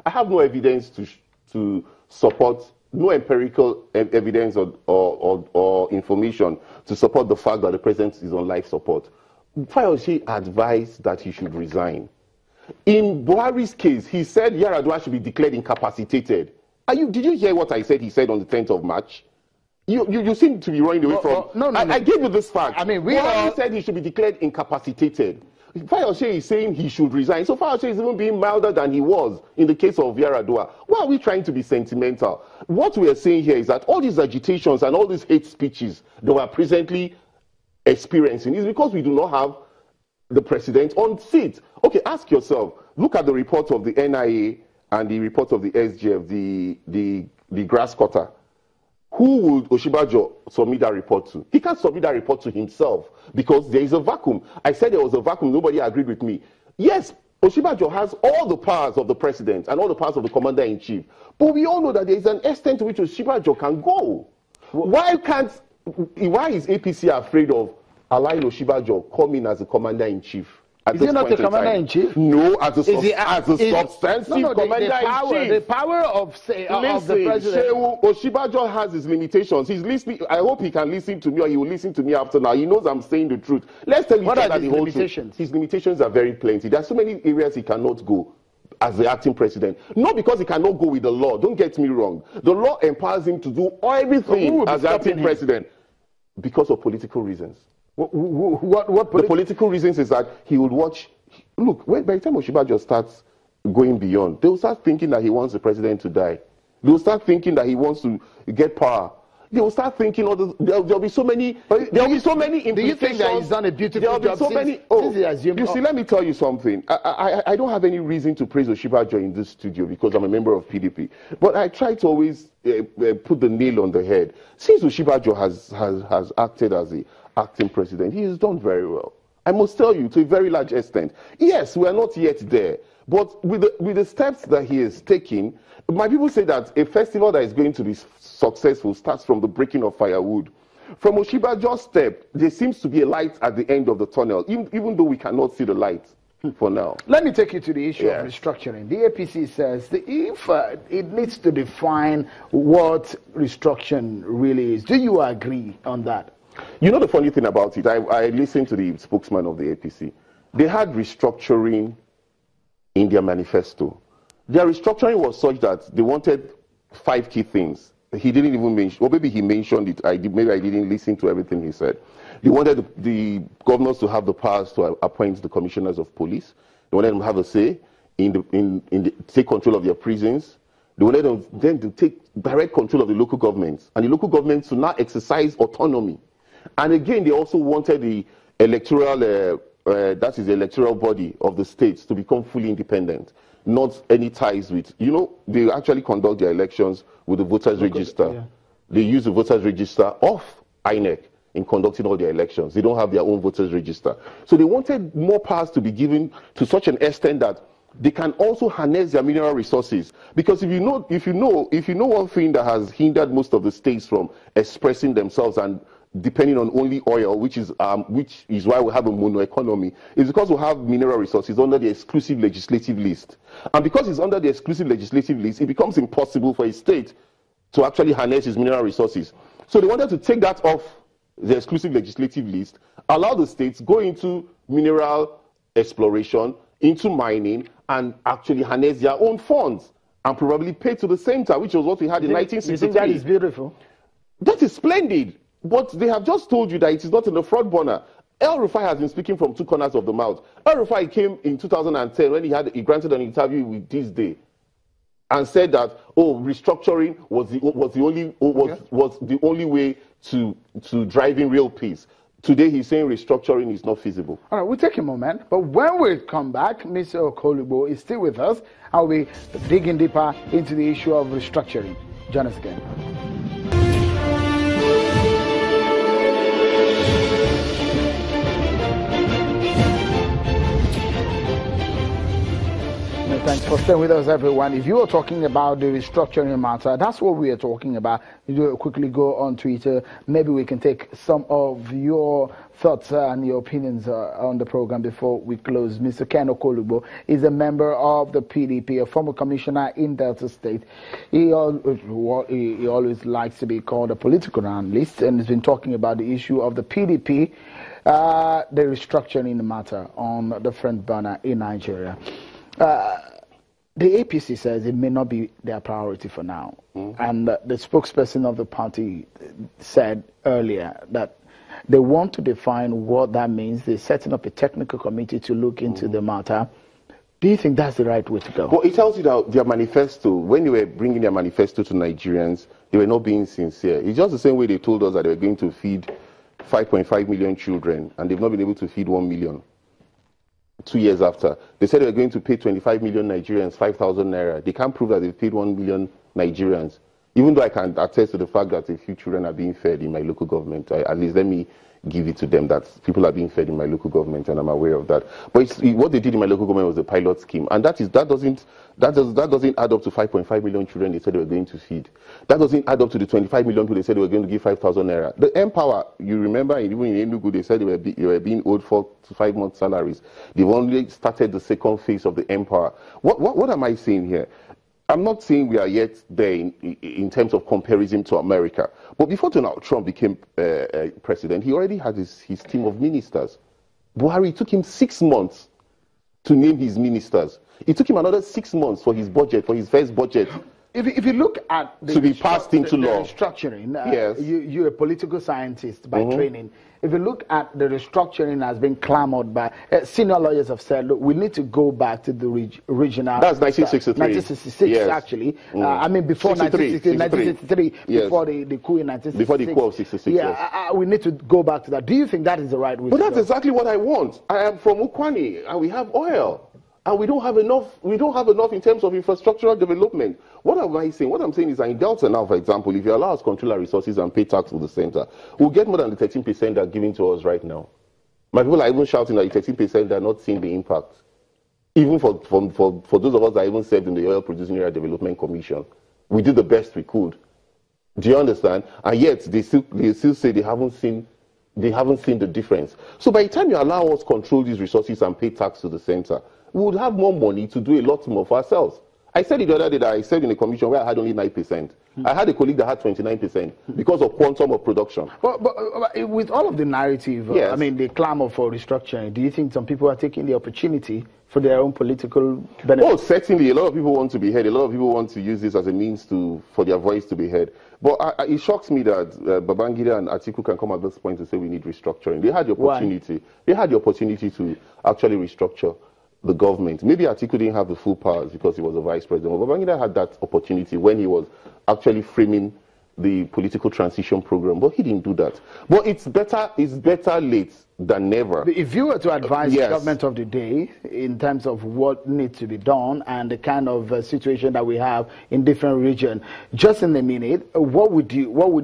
I have no evidence to support, no empirical evidence or information to support the fact that the president is on life support. Fayose advised that he should resign. In Buhari's case, he said Yar'Adua should be declared incapacitated. Did you hear what I said he said on the 10th of March? You seem to be running away from... No. I gave you this fact. I mean, Buhari said he should be declared incapacitated. Fayose is saying he should resign. So Fayose is even being milder than he was in the case of Yar'Adua. Why are we trying to be sentimental? What we are saying here is that all these agitations and all these hate speeches that we are presently experiencing is because we do not have the president on seat. Okay, ask yourself, look at the report of the NIA and the report of the SGF, the grass cutter. Who would Oshibajo submit that report to? He can't submit that report to himself because there is a vacuum. I said there was a vacuum. Nobody agreed with me. Yes, Oshibajo has all the powers of the president and all the powers of the commander-in-chief. But we all know that there is an extent to which Oshibajo can go. Why is APC afraid of allowing Oshibajo come in as a commander-in-chief? Is he not the commander-in-chief? No, as a substantive commander-in-chief. The power of the president. Oshibajo has his limitations. He's listening. I hope he can listen to me, or he will listen to me after now. He knows I'm saying the truth. Let's tell each other the whole truth. His limitations are very plenty. There are so many areas he cannot go as the acting president. Not because he cannot go with the law. Don't get me wrong. The law empowers him to do everything as the acting president because of political reasons. The political reasons is that he would watch. Look, by the time Oshibajo starts going beyond, they will start thinking that he wants the president to die. They will start thinking that he wants to get power. They will start thinking there'll be so many. There'll be so many implications. Do you think that he's done a beautiful job You see, let me tell you something. I don't have any reason to praise Oshibajo in this studio because I'm a member of PDP. But I try to always put the nail on the head. Since Oshibajo has acted as the acting president, he has done very well. I must tell you, to a very large extent. Yes, we are not yet there. But with the steps that he is taking, my people say that a festival that is going to be successful starts from the breaking of firewood. From Oshibajo's step, there seems to be a light at the end of the tunnel, even though we cannot see the light for now. Let me take you to the issue of restructuring. The APC says that if it needs to define what restructuring really is. Do you agree on that? You know the funny thing about it, I listened to the spokesman of the APC. They had restructuring in their manifesto. Their restructuring was such that they wanted 5 key things. He didn't even mention, or maybe he mentioned it, maybe I didn't listen to everything he said. They wanted the governors to have the powers to appoint the commissioners of police. They wanted them to have a say take control of their prisons. They wanted them to take direct control of the local governments, and the local governments to now exercise autonomy. And again, they also wanted the electoral, that is the electoral body of the states to become fully independent, not any ties with, they actually conduct their elections with the voters register. Yeah. They use the voters register of INEC in conducting all their elections. They don't have their own voters register. So they wanted more powers to be given to such an extent that they can also harness their mineral resources. Because if you know one thing that has hindered most of the states from expressing themselves and depending on only oil, which is why we have a mono economy, is because we have mineral resources under the exclusive legislative list. And because it's under the exclusive legislative list, it becomes impossible for a state to actually harness its mineral resources. So they wanted to take that off the exclusive legislative list, allow the states go into mineral exploration, into mining, and actually harness their own funds and probably pay to the center, which was what we had in 1963. You think that is beautiful? That is splendid. But they have just told you that it is not in the front burner. El Rufai has been speaking from 2 corners of the mouth. El Rufai came in 2010 when he granted an interview with This Day and said that restructuring was the only way to driving real peace. Today he's saying restructuring is not feasible. All right, we'll take a moment, but when we come back, Mr. Okolibo is still with us. I'll be digging deeper into the issue of restructuring. Join us again. Thanks for staying with us, everyone. If you are talking about the restructuring matter, that's what we are talking about. You quickly go on Twitter. Maybe we can take some of your thoughts and your opinions on the program before we close. Mr. Ken Okolugbo is a member of the PDP, a former commissioner in Delta State. He always likes to be called a political analyst and has been talking about the issue of the PDP, the restructuring matter on the front burner in Nigeria. The APC says it may not be their priority for now. And the spokesperson of the party said earlier that they want to define what that means. They're setting up a technical committee to look into the matter. Do you think that's the right way to go? Well, it tells you that their manifesto, when they were bringing their manifesto to Nigerians, they were not being sincere. It's just the same way they told us that they were going to feed 5.5 million children, and they've not been able to feed 1 million. 2 years after, they said they were going to pay 25 million Nigerians 5,000 naira. They can't prove that they've paid 1 million Nigerians. Even though I can attest to the fact that a few children are being fed in my local government, at least let me give it to them that people are being fed in my local government, and I'm aware of that. But what they did in my local government was a pilot scheme, and that doesn't add up to 5.5 million children they said they were going to feed. That doesn't add up to the 25 million people they said they were going to give 5,000 naira. The Empower, you remember, even in Enugu, they said they were being owed 4 to 5 months salaries. They've only started the second phase of the Empower. What am I saying here? I'm not saying we are yet there in terms of comparison to America. But before Donald Trump became president, he already had his team of ministers. Buhari, took him 6 months to name his ministers. It took him another 6 months for his budget, for his first budget. If you look at the to be passed into law. Restructuring, yes. You're a political scientist by training. If you look at the restructuring has been clamored by, senior lawyers have said, look, we need to go back to the original. That's 1963. 1966, yes. Actually. I mean, before 1963, yes. Before the coup in 1966. Before the coup of 66, yeah, yes. We need to go back to that. Do you think that is the right way But to that's go? exactly what I want. I am from Ukwani, and we have oil. And we don't have enough in terms of infrastructural development. What am I saying? What I'm saying is that in Delta now, for example, if you allow us to control our resources and pay tax to the center, we'll get more than the 13% that are giving to us right now. My people are even shouting that the 13% are not seeing the impact. Even for those of us that even served in the Oil Producing Area Development Commission, we did the best we could. Do you understand? And yet they still say they haven't seen the difference. So by the time you allow us to control these resources and pay tax to the center, we would have more money to do a lot more for ourselves. I said it the other day that I served in a commission where I had only 9%. I had a colleague that had 29% because of quantum of production. But with all of the narrative, yes. I mean, the clamor for restructuring, do you think some people are taking the opportunity for their own political benefit? Oh, certainly. A lot of people want to be heard. A lot of people want to use this as a means for their voice to be heard. But it shocks me that Babangida and Atiku can come at this point to say we need restructuring. They had the opportunity. Why? They had the opportunity to actually restructure the government. Maybe Atiku didn't have the full powers because he was a vice president. But Babangida had that opportunity when he was actually framing the political transition program. But he didn't do that. But it's better late than never. If you were to advise yes. the government of the day in terms of what needs to be done and the kind of situation that we have in different regions, just in a minute, what would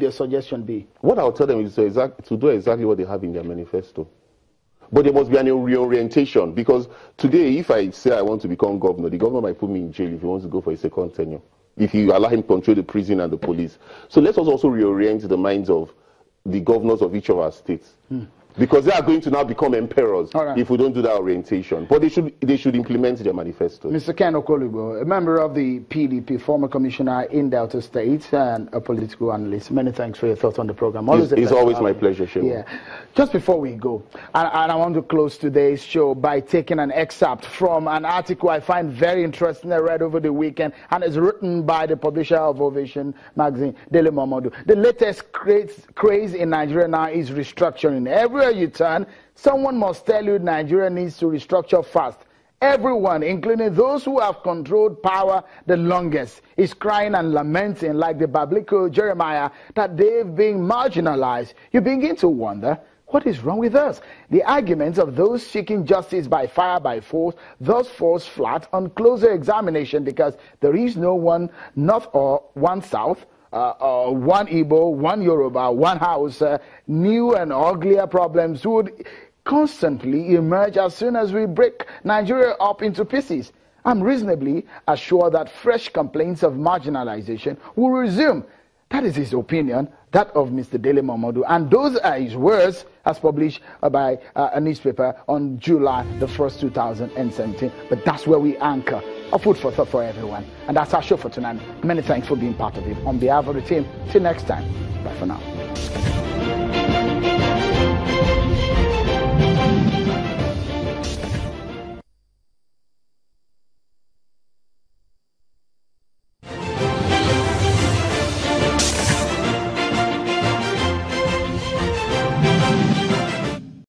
your suggestion be? What I'll tell them is to do exactly what they have in their manifesto. But there must be an reorientation, because today, if I say I want to become governor, the governor might put me in jail if he wants to go for a second tenure, if you allow him to control the prison and the police. So let us also reorient the minds of the governors of each of our states. Because they are going to now become emperors if we don't do that orientation. But they should implement their manifesto. Mr. Ken Okolugbo, a member of the PDP, former commissioner in Delta State, and a political analyst. Many thanks for your thoughts on the program. It's always my pleasure, Shehu. Yeah. Just before we go, and I want to close today's show by taking an excerpt from an article I find very interesting I read over the weekend, and it's written by the publisher of Ovation magazine, Dele Momodu. The latest craze in Nigeria now is restructuring. Everywhere you turn, someone must tell you Nigeria needs to restructure fast. Everyone, including those who have controlled power the longest, is crying and lamenting like the biblical Jeremiah that they've been marginalized. You begin to wonder, what is wrong with us? The arguments of those seeking justice by fire, by force, thus falls flat on closer examination, because there is no one north or one south, one Igbo, one Yoruba, one Hausa. New and uglier problems would constantly emerge as soon as we break Nigeria up into pieces. I'm reasonably assured that fresh complaints of marginalization will resume. That is his opinion, that of Mr. Dele Momodu. And those are his words as published by a newspaper on July the 1st, 2017. But that's where we anchor a food for thought for everyone. And that's our show for tonight. Many thanks for being part of it. On behalf of the team, till next time, bye for now.